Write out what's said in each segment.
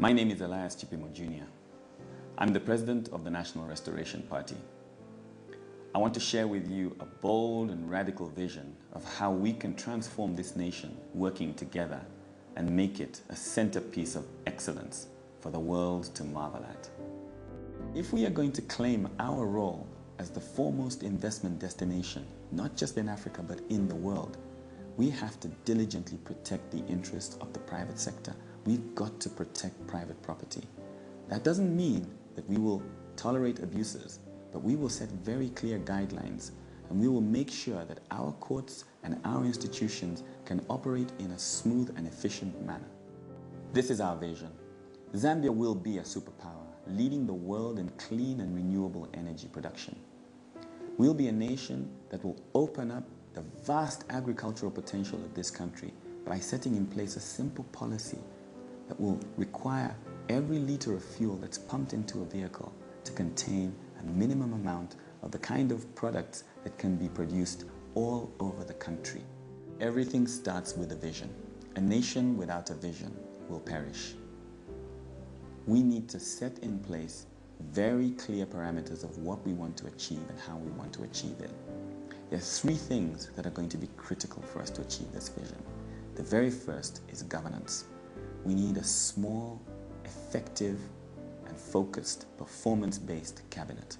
My name is Elias Chipimo Jr. I'm the president of the National Restoration Party. I want to share with you a bold and radical vision of how we can transform this nation working together and make it a centerpiece of excellence for the world to marvel at. If we are going to claim our role as the foremost investment destination, not just in Africa but in the world, we have to diligently protect the interests of the private sector. We've got to protect private property. That doesn't mean that we will tolerate abuses, but we will set very clear guidelines and we will make sure that our courts and our institutions can operate in a smooth and efficient manner. This is our vision. Zambia will be a superpower, leading the world in clean and renewable energy production. We'll be a nation that will open up the vast agricultural potential of this country by setting in place a simple policy that will require every liter of fuel that's pumped into a vehicle to contain a minimum amount of the kind of products that can be produced all over the country. Everything starts with a vision. A nation without a vision will perish. We need to set in place very clear parameters of what we want to achieve and how we want to achieve it. There are three things that are going to be critical for us to achieve this vision. The very first is governance. We need a small, effective, and focused, performance-based cabinet.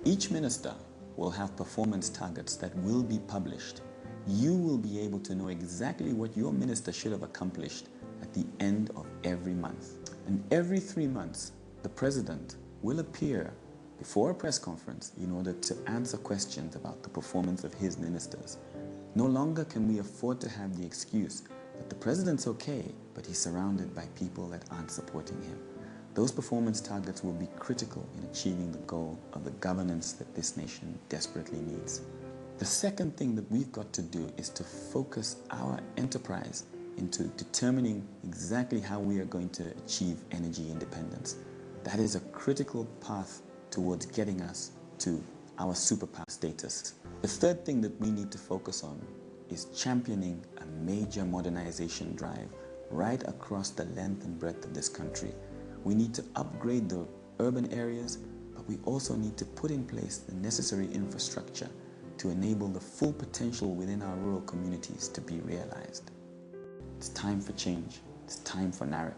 Each minister will have performance targets that will be published. You will be able to know exactly what your minister should have accomplished at the end of every month. And every 3 months, the president will appear before a press conference in order to answer questions about the performance of his ministers. No longer can we afford to have the excuse that the president's okay, but he's surrounded by people that aren't supporting him. Those performance targets will be critical in achieving the goal of the governance that this nation desperately needs. The second thing that we've got to do is to focus our enterprise into determining exactly how we are going to achieve energy independence. That is a critical path towards getting us to our superpower status. The third thing that we need to focus on is championing a major modernization drive right across the length and breadth of this country. We need to upgrade the urban areas, but we also need to put in place the necessary infrastructure to enable the full potential within our rural communities to be realized. It's time for change. It's time for narrative.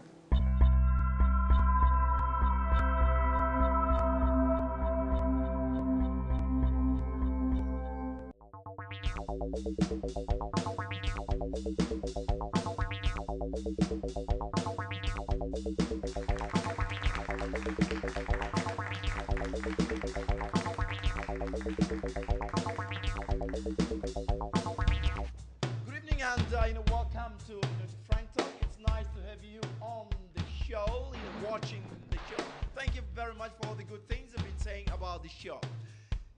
Good evening and welcome to Frank Talk. It's nice to have you on the show, watching the show. Thank you very much for all the good things I've been saying about the show.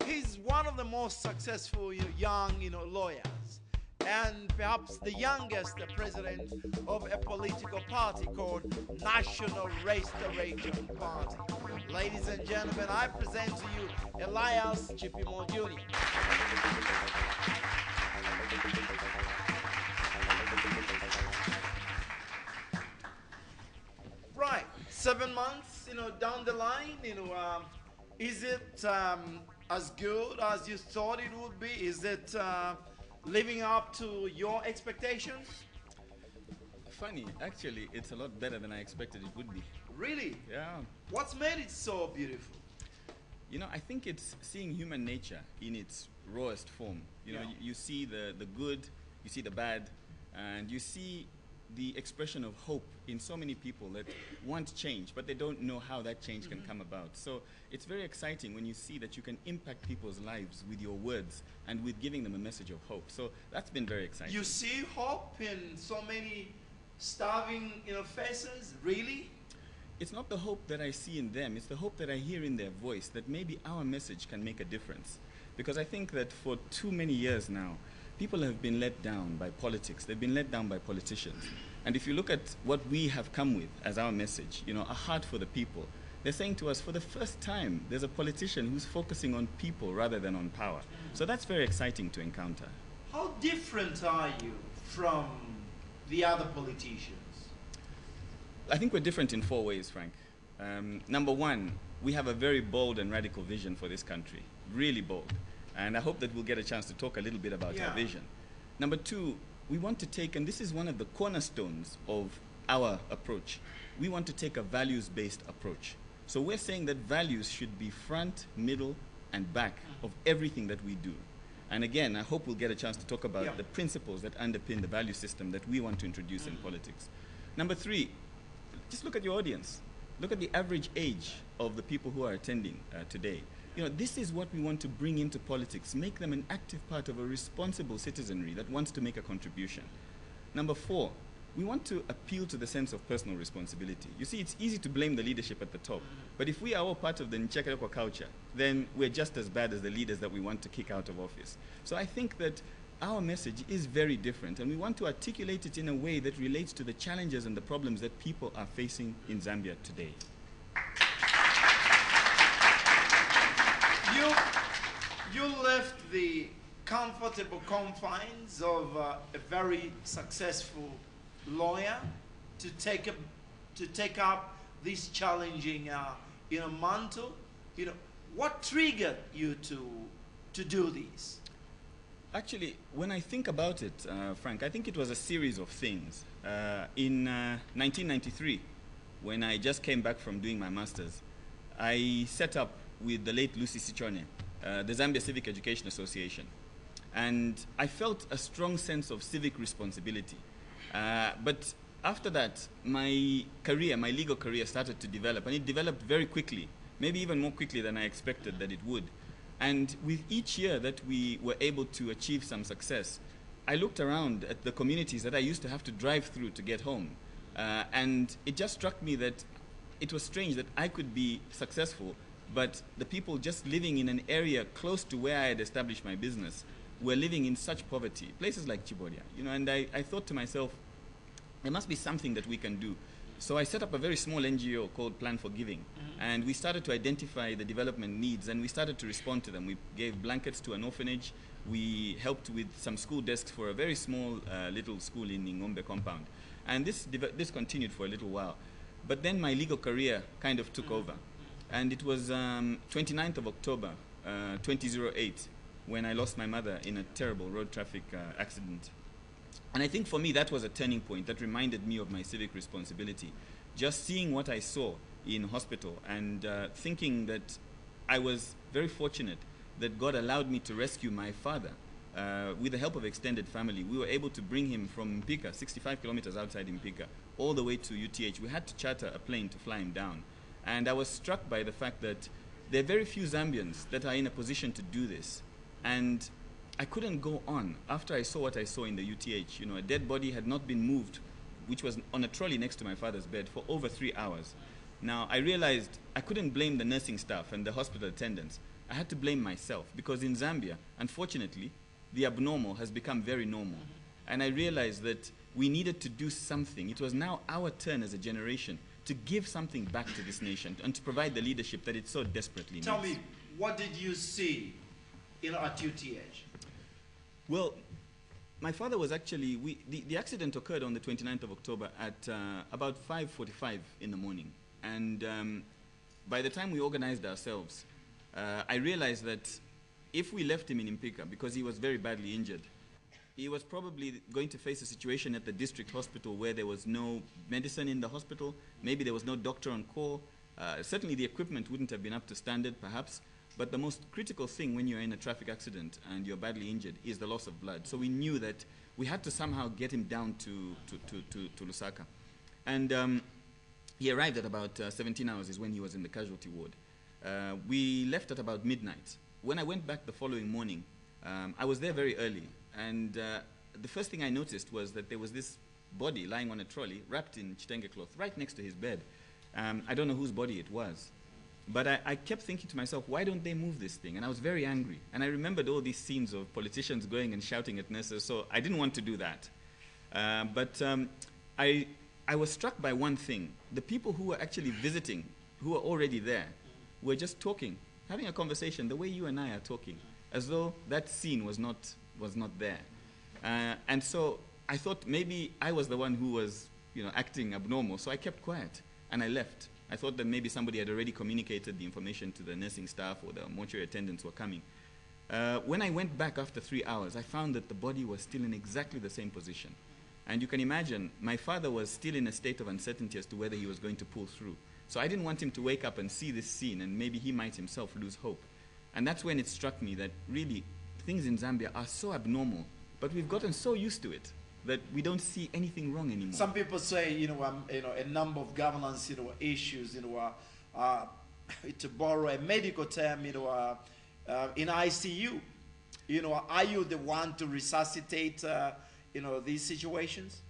He's one of the most successful young lawyers, and perhaps the youngest president of a political party called National Restoration Party. Ladies and gentlemen, I present to you Elias Chipimo Jr. Right, 7 months, down the line, is it as good as you thought it would be? Is it living up to your expectations? Funny, actually, it's a lot better than I expected it would be. Really? Yeah. What's made it so beautiful? I think it's seeing human nature in its rawest form. You see the good, you see the bad, and you see the expression of hope in so many people that want change, but they don't know how that change can come about. So it's very exciting when you see that you can impact people's lives with your words and with giving them a message of hope. So that's been very exciting. You see hope in so many starving faces, really? It's not the hope that I see in them, it's the hope that I hear in their voice, that maybe our message can make a difference. Because I think that for too many years now, people have been let down by politics. They've been let down by politicians. And if you look at what we have come with as our message, a heart for the people, they're saying to us, for the first time, there's a politician who's focusing on people rather than on power. So that's very exciting to encounter. How different are you from the other politicians? I think we're different in 4 ways, Frank. Number one, we have a very bold and radical vision for this country, really bold. And I hope that we'll get a chance to talk a little bit about our vision. Number two, we want to take, and this is one of the cornerstones of our approach, we want to take a values-based approach. So we're saying that values should be front, middle, and back of everything that we do. And again, I hope we'll get a chance to talk about the principles that underpin the value system that we want to introduce in politics. Number three, just look at your audience. Look at the average age of the people who are attending today. You know, this is what we want to bring into politics, make them an active part of a responsible citizenry that wants to make a contribution. Number four, we want to appeal to the sense of personal responsibility. You see, it's easy to blame the leadership at the top, but if we are all part of the Nchekeleko culture, then we're just as bad as the leaders that we want to kick out of office. So I think that our message is very different, and we want to articulate it in a way that relates to the challenges and the problems that people are facing in Zambia today. You left the comfortable confines of a very successful lawyer to take up this challenging mantle. You know, what triggered you to do this? Actually, when I think about it, Frank, I think it was a series of things. In 1993, when I just came back from doing my master's, I set up with the late Lucy Sichone, the Zambia Civic Education Association. And I felt a strong sense of civic responsibility. But after that, my career, my legal career started to develop, and it developed very quickly, maybe even more quickly than I expected that it would. And with each year that we were able to achieve some success, I looked around at the communities that I used to have to drive through to get home. And it just struck me that it was strange that I could be successful, but the people just living in an area close to where I had established my business were living in such poverty, places like Chibodia, you know, and I thought to myself, there must be something that we can do. So I set up a very small NGO called Plan for Giving, and we started to identify the development needs, and we started to respond to them. We gave blankets to an orphanage. We helped with some school desks for a very small little school in Ngombe compound. And this continued for a little while. But then my legal career kind of took over. And it was 29th of October, 2008, when I lost my mother in a terrible road traffic accident. And I think for me that was a turning point that reminded me of my civic responsibility. Just seeing what I saw in hospital and thinking that I was very fortunate that God allowed me to rescue my father. With the help of extended family, we were able to bring him from Mpika, 65 kilometers outside Mpika, all the way to UTH. We had to charter a plane to fly him down. And I was struck by the fact that there are very few Zambians that are in a position to do this. And I couldn't go on after I saw what I saw in the UTH. You know, a dead body had not been moved, which was on a trolley next to my father's bed for over 3 hours. Now, I realized I couldn't blame the nursing staff and the hospital attendants. I had to blame myself, because in Zambia, unfortunately, the abnormal has become very normal. And I realized that we needed to do something. It was now our turn as a generation to give something back to this nation and to provide the leadership that it so desperately needs. Tell me, what did you see at UTH? Well, my father was actually, the accident occurred on the 29th of October at about 5:45 in the morning. And by the time we organized ourselves, I realized that if we left him in Mpika, because he was very badly injured, he was probably going to face a situation at the district hospital where there was no medicine in the hospital, maybe there was no doctor on call. Certainly the equipment wouldn't have been up to standard, perhaps. But the most critical thing when you're in a traffic accident and you're badly injured is the loss of blood. So we knew that we had to somehow get him down to Lusaka. And he arrived at about 17 hours is when he was in the casualty ward. We left at about midnight. When I went back the following morning, I was there very early. And the first thing I noticed was that there was this body lying on a trolley wrapped in chitenge cloth right next to his bed. I don't know whose body it was. But I kept thinking to myself, why don't they move this thing? And I was very angry. And I remembered all these scenes of politicians going and shouting at nurses, so I didn't want to do that. But I was struck by one thing. The people who were actually visiting, who were already there, were just talking, having a conversation the way you and I are talking, as though that scene was not there. And so I thought maybe I was the one who was acting abnormal. So I kept quiet and I left. I thought that maybe somebody had already communicated the information to the nursing staff or the mortuary attendants were coming. When I went back after 3 hours, I found that the body was still in exactly the same position. And you can imagine, my father was still in a state of uncertainty as to whether he was going to pull through. So I didn't want him to wake up and see this scene, and maybe he might himself lose hope. And that's when it struck me that really things in Zambia are so abnormal, but we've gotten so used to it that we don't see anything wrong anymore. Some people say, a number of governance, issues, to borrow a medical term, in ICU. Are you the one to resuscitate, these situations?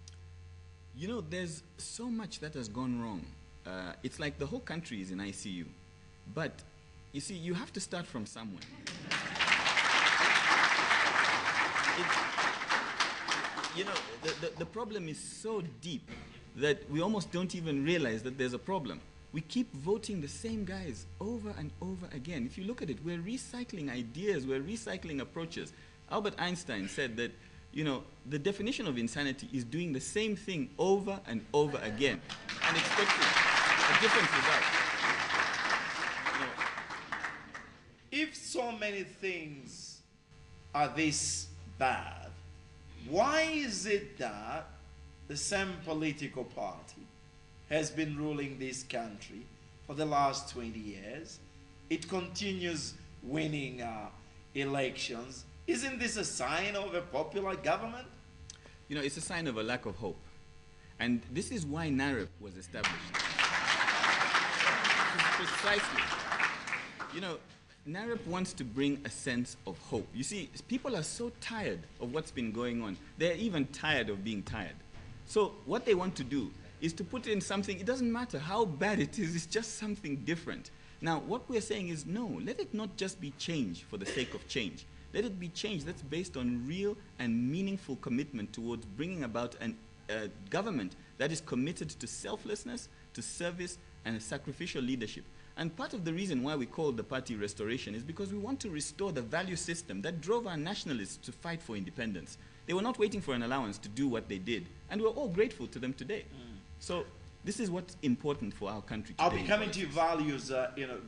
There's so much that has gone wrong. It's like the whole country is in ICU. But, you see, you have to start from somewhere. The problem is so deep that we almost don't even realize that there's a problem. We keep voting the same guys over and over again. If you look at it, we're recycling ideas, we're recycling approaches. Albert Einstein said that, the definition of insanity is doing the same thing over and over again and expecting a different result. If so many things are this bad, why is it that the same political party has been ruling this country for the last 20 years? It continues winning elections. Isn't this a sign of a popular government? It's a sign of a lack of hope. And this is why NAREP was established. Precisely. NAREP wants to bring a sense of hope. You see, people are so tired of what's been going on. They're even tired of being tired. So what they want to do is to put in something, it doesn't matter how bad it is, it's just something different. Now, what we're saying is, no, let it not just be change for the sake of change. Let it be change that's based on real and meaningful commitment towards bringing about a government that is committed to selflessness, to service, and a sacrificial leadership. And part of the reason why we call the party Restoration is because we want to restore the value system that drove our nationalists to fight for independence. They were not waiting for an allowance to do what they did, and we're all grateful to them today. So this is what's important for our country today. I'll be coming to your values,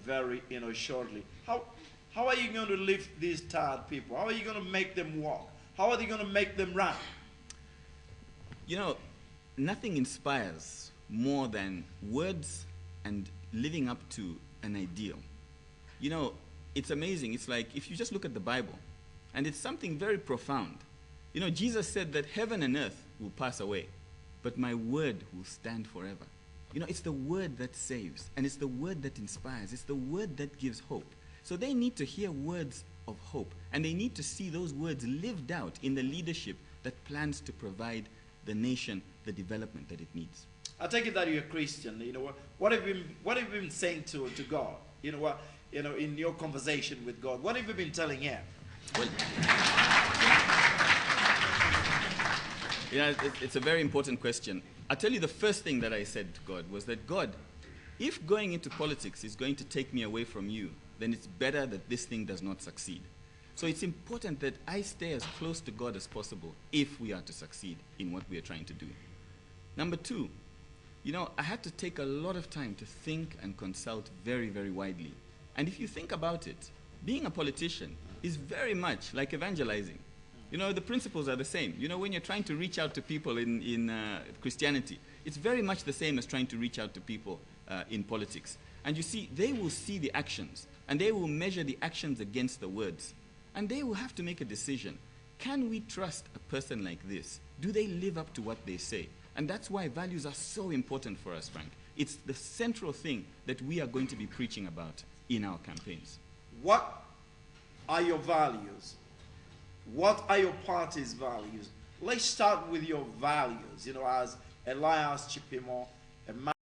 very, shortly. How are you going to lift these tired people? How are you going to make them walk? How are they going to make them run? Nothing inspires more than words and living up to an ideal. It's amazing. It's like if you just look at the Bible, and it's something very profound. Jesus said that heaven and earth will pass away, but my word will stand forever. It's the word that saves, and it's the word that inspires. It's the word that gives hope. So they need to hear words of hope, and they need to see those words lived out in the leadership that plans to provide the nation the development that it needs. I take it that you're a Christian. What have you been saying to God? In your conversation with God, what have you been telling Him? Well, it's a very important question. I'll tell you the first thing that I said to God was that, God, if going into politics is going to take me away from you, then it's better that this thing does not succeed. So it's important that I stay as close to God as possible if we are to succeed in what we are trying to do. Number two, I had to take a lot of time to think and consult very, very widely. And if you think about it, being a politician is very much like evangelizing. The principles are the same. When you're trying to reach out to people in Christianity, it's very much the same as trying to reach out to people in politics. And you see, they will see the actions, and they will measure the actions against the words. And they will have to make a decision. Can we trust a person like this? Do they live up to what they say? And that's why values are so important for us, Frank. It's the central thing that we are going to be preaching about in our campaigns. What are your values? What are your party's values? Let's start with your values. As Elias Chipimo, a